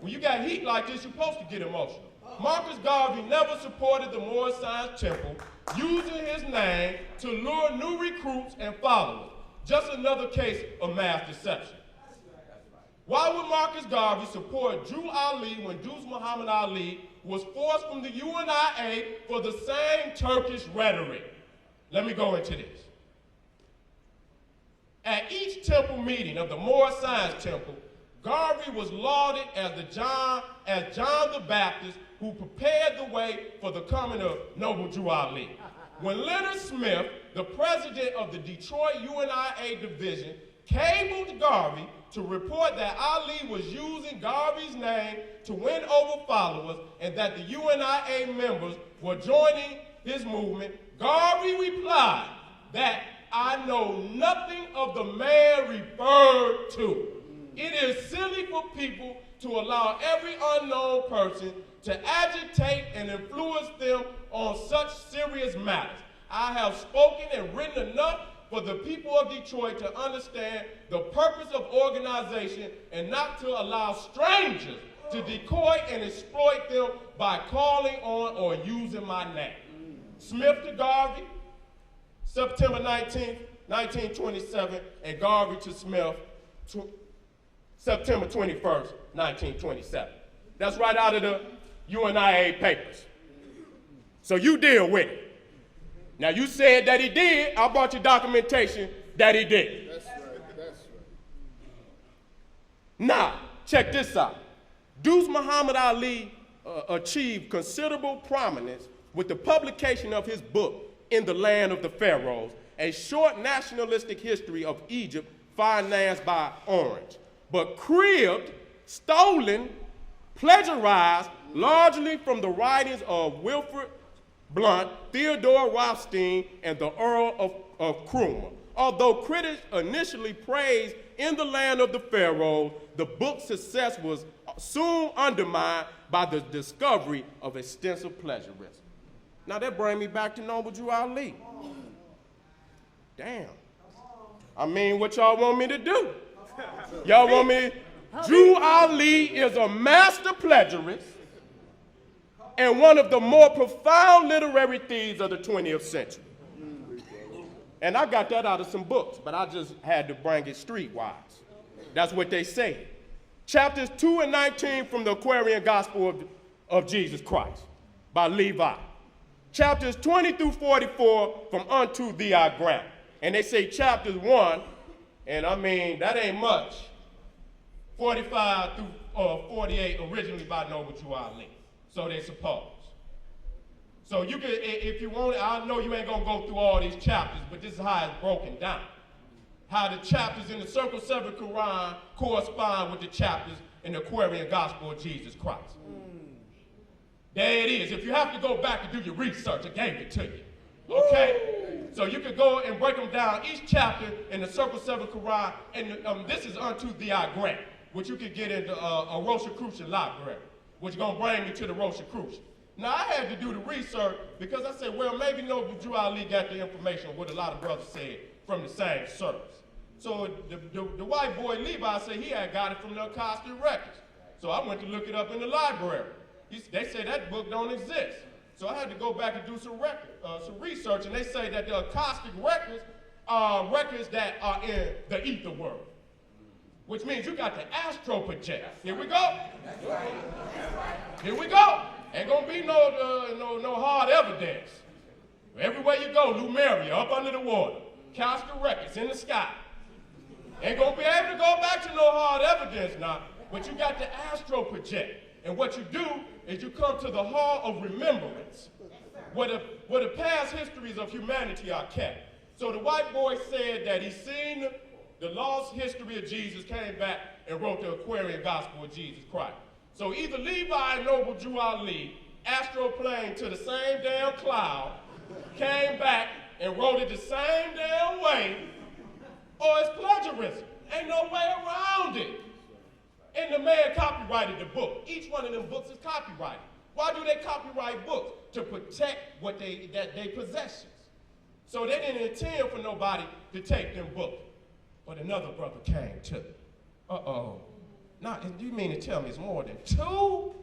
When you got heat like this, you're supposed to get emotional. Marcus Garvey never supported the Moorish Science Temple, using his name to lure new recruits and followers. Just another case of mass deception. Why would Marcus Garvey support Drew Ali when Deuce Muhammad Ali was forced from the UNIA for the same Turkish rhetoric? Let me go into this. At each temple meeting of the Moorish Science Temple, Garvey was lauded as John the Baptist who prepared the way for the coming of Noble Drew Ali. When Leonard Smith, the president of the Detroit UNIA division, cabled Garvey to report that Ali was using Garvey's name to win over followers and that the UNIA members were joining his movement, Garvey replied that I know nothing of the man referred to. It is silly for people to allow every unknown person to agitate and influence them on such serious matters. I have spoken and written enough for the people of Detroit to understand the purpose of organization and not to allow strangers to decoy and exploit them by calling on or using my name. Smith to Garvey, September 19th, 1927, and Garvey to Smith, September 21st, 1927. That's right out of the UNIA papers. So you deal with it. Now you said that he did. I brought you documentation that he did. That's right. That's right. Now, check this out. Deuce Muhammad Ali achieved considerable prominence with the publication of his book, In the Land of the Pharaohs, a short nationalistic history of Egypt financed by Orange, but cribbed, stolen, plagiarized largely from the writings of Wilfred Blunt, Theodore Rothstein, and the Earl of Cromer. Although critics initially praised In the Land of the Pharaohs, the book's success was soon undermined by the discovery of extensive plagiarism. Now that brings me back to Noble Drew Ali. Damn. I mean, what y'all want me to do? Y'all want me? Drew Ali is a master plagiarist and one of the more profound literary thieves of the 20th century. And I got that out of some books, but I just had to bring it streetwise. That's what they say. Chapters 2 and 19 from the Aquarian Gospel of Jesus Christ by Levi. Chapters 20 through 44 from Unto Thee I Grant. And they say chapters 1, and I mean, that ain't much, 45 through 48 originally by Noble Drew Ali. So they suppose. So you can, if you want it, I know you ain't gonna go through all these chapters, but this is how it's broken down. How the chapters in the Circle 7 Quran correspond with the chapters in the Aquarian Gospel of Jesus Christ. There it is. If you have to go back and do your research, I gave it to you. Okay? So you can go and break them down, each chapter in the Circle 7 Quran, and this is Unto Thee I Grant, which you can get in the Rosicrucian library, which is going to bring me to the Rosicrucian. Now, I had to do the research because I said, well, maybe Noble Drew Ali got the information what a lot of brothers said from the same service. So the white boy Levi said he had got it from the Acoustic Records. So I went to look it up in the library. They said that book don't exist. So I had to go back and do some research, and they say that the Acoustic Records are records that are in the ether world, which means you got the astro project. Here we go. Here we go. Ain't gonna be no hard evidence. Everywhere you go, Lumeria, up under the water, Acoustic Records in the sky. Ain't gonna be able to go back to no hard evidence now, but you got the astro project. And what you do is you come to the Hall of Remembrance, where the past histories of humanity are kept. So the white boy said that he seen the lost history of Jesus, came back and wrote the Aquarian Gospel of Jesus Christ. So either Levi and Noble Drew Ali astroplaned to the same damn cloud, came back and wrote it the same damn way, or it's plagiarism. Ain't no way around it. And the man copyrighted the book. Each one of them books is copyrighted. Why do they copyright books? To protect their possessions. So they didn't intend for nobody to take them books. But another brother came to. Now, do you mean to tell me it's more than 2?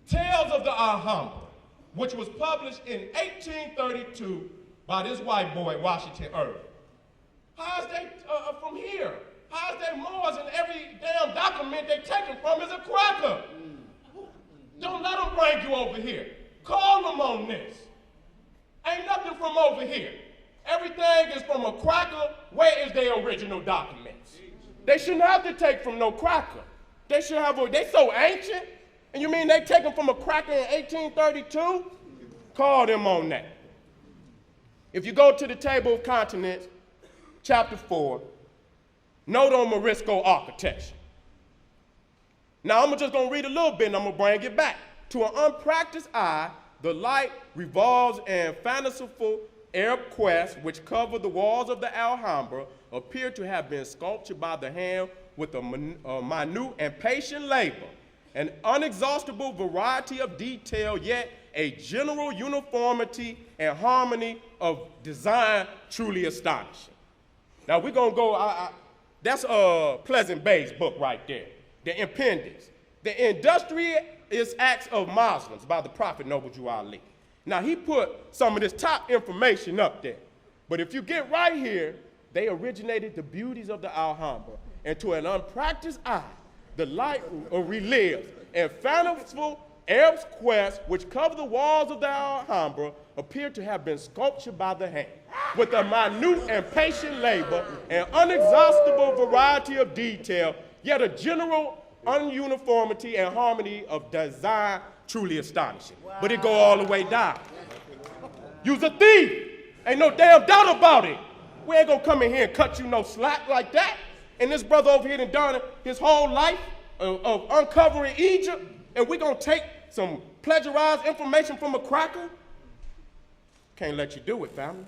Tales of the Alhambra, which was published in 1832 by this white boy, Washington Irving. How's they from here? How's they Moors, and every damn document they taken from is a cracker? Don't let them bring you over here. Call them on this. Ain't nothing from over here. Everything is from a cracker. Where is their original documents? They shouldn't have to take from no cracker. They should have, they so ancient. And you mean they take them from a cracker in 1832? Call them on that. If you go to the Table of Contents, chapter 4, note on Morisco architecture. Now I'm just gonna read a little bit and I'm gonna bring it back. To an unpracticed eye, the light revolves in fanciful Arab quests which cover the walls of the Alhambra appear to have been sculptured by the hand with a minute and patient labor, an unexhaustible variety of detail, yet a general uniformity and harmony of design truly astonishing. Now we're gonna go, that's Pleasant Bey's book right there, the appendix. The Industrious Acts of Muslims by the Prophet Noble Jew Ali. Now he put some of this top information up there, but if you get right here, they originated the beauties of the Alhambra, and to an unpracticed eye, the light relives and fanciful Arab quests which cover the walls of the Alhambra appear to have been sculptured by the hand, with a minute and patient labor, an unexhaustible variety of detail, yet a general ununiformity and harmony of design truly astonishing. Wow. But it go all the way down. You's a thief. Ain't no damn doubt about it. We ain't gonna come in here and cut you no slack like that. And this brother over here done his whole life of uncovering Egypt, and we gonna take some plagiarized information from a cracker? Can't let you do it, family.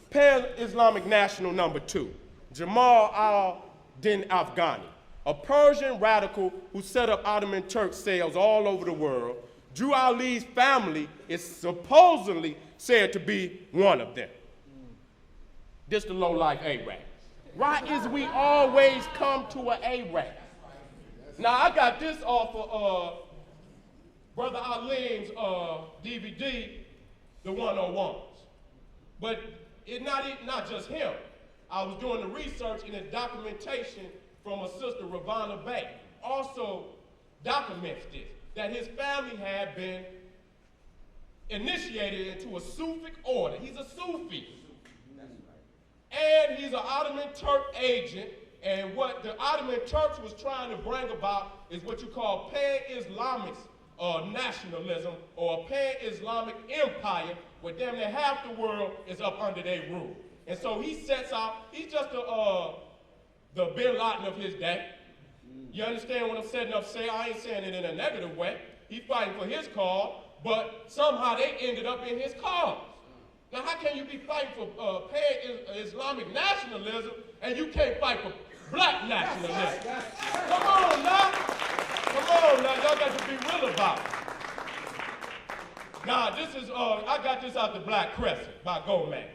Pan-Islamic National number 2, Jamal al-Din Afghani, a Persian radical who set up Ottoman Turk cells all over the world. Drew Ali's family is supposedly said to be one of them. This the low-life Arab. Why is we always come to an Arab? Now, I got this off of Brother Alim's DVD, The 101s. But it's not just him. I was doing the research and the documentation from a sister, Alim-Bey, also documents this, that his family had been initiated into a Sufic order. He's a Sufi. And he's an Ottoman Turk agent, and what the Ottoman Turks was trying to bring about is what you call pan-Islamic nationalism, or a pan-Islamic empire, where damn near half the world is up under their rule. And so he sets out, he's just the Bin Laden of his day. You understand what I'm setting up saying? I ain't saying it in a negative way. He's fighting for his cause, but somehow they ended up in his cause. Now, how can you be fighting for pan-Islamic nationalism and you can't fight for black nationalism? Come on now. Come on now. Y'all got to be real about it. Now, this is, I got this out the Black Crescent by Gomez.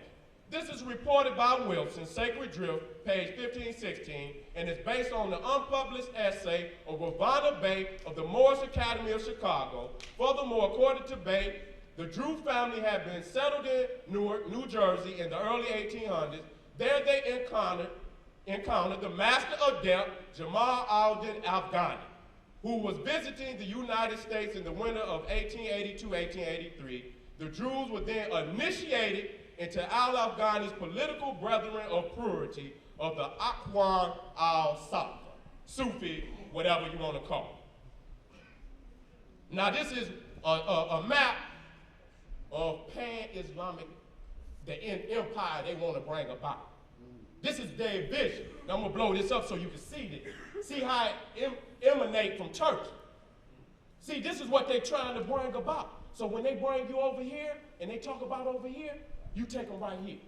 This is reported by Wilson, Sacred Drift, page 1516, and is based on the unpublished essay of Alim-Bey of the Moorish Academy of Chicago. Furthermore, according to Bey, the Drew family had been settled in Newark, New Jersey in the early 1800s. There they encountered the master adept, Jamal al-Din Afghani, who was visiting the United States in the winter of 1882-1883. The Drews were then initiated into al-Afghani's political brethren of purity of the Akhwan al-Safa, Sufi, whatever you want to call it. Now this is a map of pan-Islamic, the empire they want to bring about. This is their vision. Now I'm gonna blow this up so you can see this. See how it emanates from Turkey. See, this is what they're trying to bring about. So when they bring you over here and they talk about over here, you take them right here,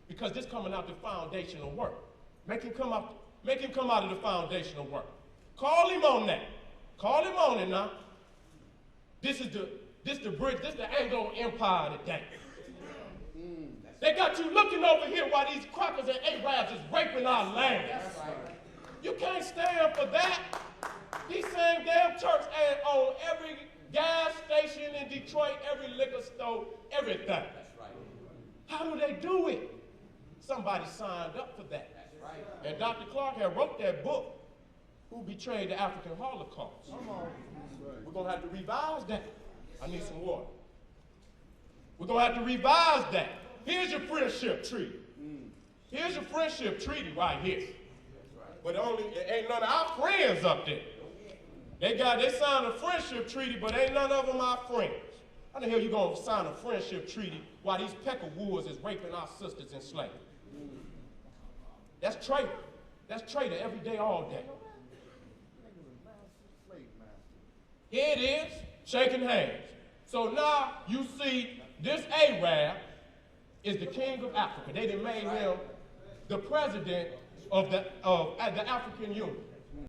because this coming out the foundational work. Make him come out of the foundational work. Call him on that. Call him on it now. This the bridge, this the Anglo Empire today. They got you looking over here while these crackers and Arabs is raping our land. You can't stand for that. These same damn Turks own every gas station in Detroit, every liquor store, everything. That's right. How do they do it? Somebody signed up for that. That's right. And Dr. Clark had wrote that book, Who Betrayed the African Holocaust. We're going to have to revise that. I need some water. We're going to have to revise that. Here's your friendship treaty. Here's your friendship treaty right here. But ain't none of our friends up there. They signed a friendship treaty, but ain't none of them our friends. How the hell you gonna sign a friendship treaty while these peckerwoods is raping our sisters in slavery? That's traitor. That's traitor every day, all day. Here it is, shaking hands. So now you see this Arab is the king of Africa. They done made him the president of the African Union.